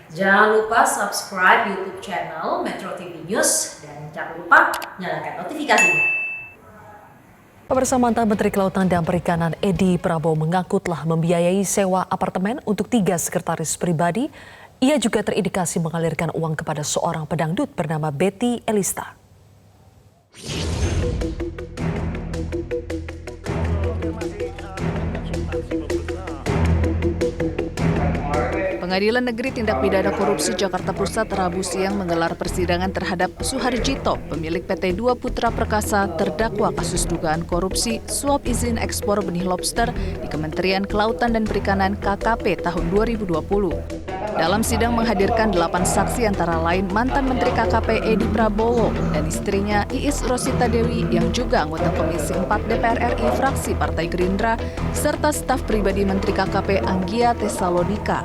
Jangan lupa subscribe YouTube channel Metro TV News dan jangan lupa nyalakan notifikasinya. Bersama mantan Menteri Kelautan dan Perikanan Edi Prabowo mengaku telah membiayai sewa apartemen untuk 3 sekretaris pribadi. Ia juga terindikasi mengalirkan uang kepada seorang pedangdut bernama Betty Elista. Pengadilan Negeri Tindak Pidana Korupsi Jakarta Pusat Rabu siang menggelar persidangan terhadap Suharjito, pemilik PT Dua Putra Perkasa, terdakwa kasus dugaan korupsi suap izin ekspor benih lobster di Kementerian Kelautan dan Perikanan KKP tahun 2020. Dalam sidang menghadirkan 8 saksi antara lain mantan Menteri KKP Edi Prabowo dan istrinya Iis Rosita Dewi yang juga anggota Komisi 4 DPR RI fraksi Partai Gerindra serta staf pribadi Menteri KKP Anggia Tesalonika.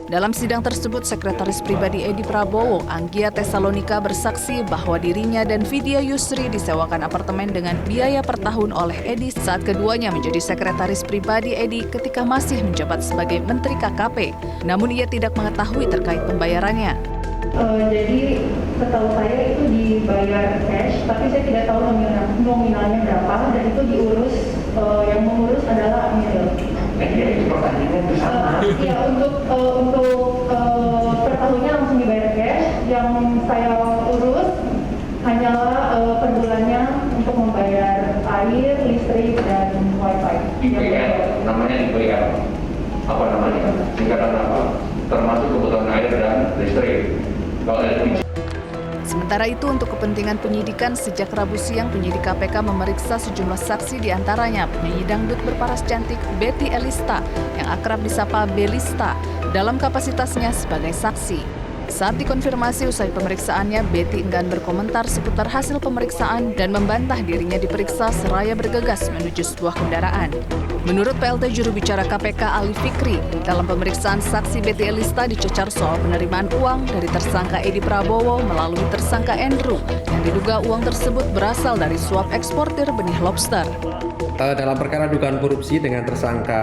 Dalam sidang tersebut, Sekretaris Pribadi Edi Prabowo, Anggia Tesalonika, bersaksi bahwa dirinya dan Vidya Yusri disewakan apartemen dengan biaya per tahun oleh Edi saat keduanya menjadi Sekretaris Pribadi Edi ketika masih menjabat sebagai Menteri KKP. Namun ia tidak mengetahui terkait pembayarannya. Jadi setahu saya itu dibayar cash, tapi saya tidak tahu nominalnya berapa dan itu diurus, yang mengurus adalah Amiril. Itu pertanyaannya bersama. Ya untuk per tahunnya langsung dibayar cash. Yang saya urus hanyalah per bulannya untuk membayar air, listrik dan wifi. IPR, namanya IPR. Apa namanya? Singkatan apa? Termasuk kebutuhan air dan listrik. Kalau LPG. Sementara itu, untuk kepentingan penyidikan, sejak Rabu siang penyidik KPK memeriksa sejumlah saksi, diantaranya penyanyi dangdut berparas cantik Betty Elista yang akrab disapa Belista dalam kapasitasnya sebagai saksi. Saat dikonfirmasi usai pemeriksaannya, Betty enggan berkomentar seputar hasil pemeriksaan dan membantah dirinya diperiksa seraya bergegas menuju sebuah kendaraan. Menurut PLT juru bicara KPK Ali Fikri, dalam pemeriksaan saksi Betty Elista dicecar soal penerimaan uang dari tersangka Edi Prabowo melalui tersangka Andrew yang diduga uang tersebut berasal dari suap eksportir benih lobster. Dalam perkara dugaan korupsi dengan tersangka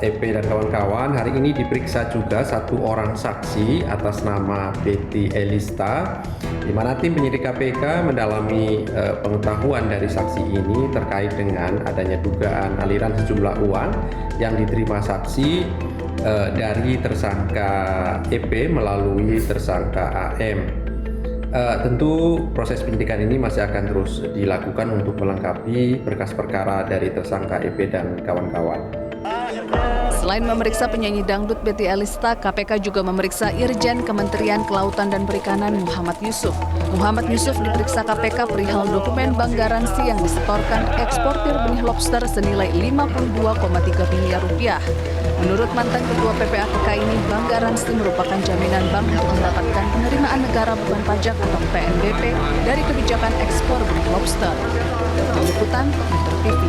EP dan kawan-kawan, hari ini diperiksa juga satu orang saksi atas nama Betty Elista, di mana tim penyidik KPK mendalami pengetahuan dari saksi ini terkait dengan adanya dugaan aliran sejumlah uang yang diterima saksi dari tersangka EP melalui tersangka AM. Tentu proses penyidikan ini masih akan terus dilakukan untuk melengkapi berkas perkara dari tersangka EP dan kawan-kawan. Selain memeriksa penyanyi dangdut Betty Elista, KPK juga memeriksa Irjen Kementerian Kelautan dan Perikanan Muhammad Yusuf. Muhammad Yusuf diperiksa KPK perihal dokumen bank garansi yang disetorkan eksportir benih lobster senilai 52,3 miliar rupiah. Menurut mantan Ketua PPATK ini, bank garansi merupakan jaminan bank untuk mendapatkan penerimaan negara beban pajak atau PNBP dari kebijakan ekspor benih lobster. Liputan Metro TV.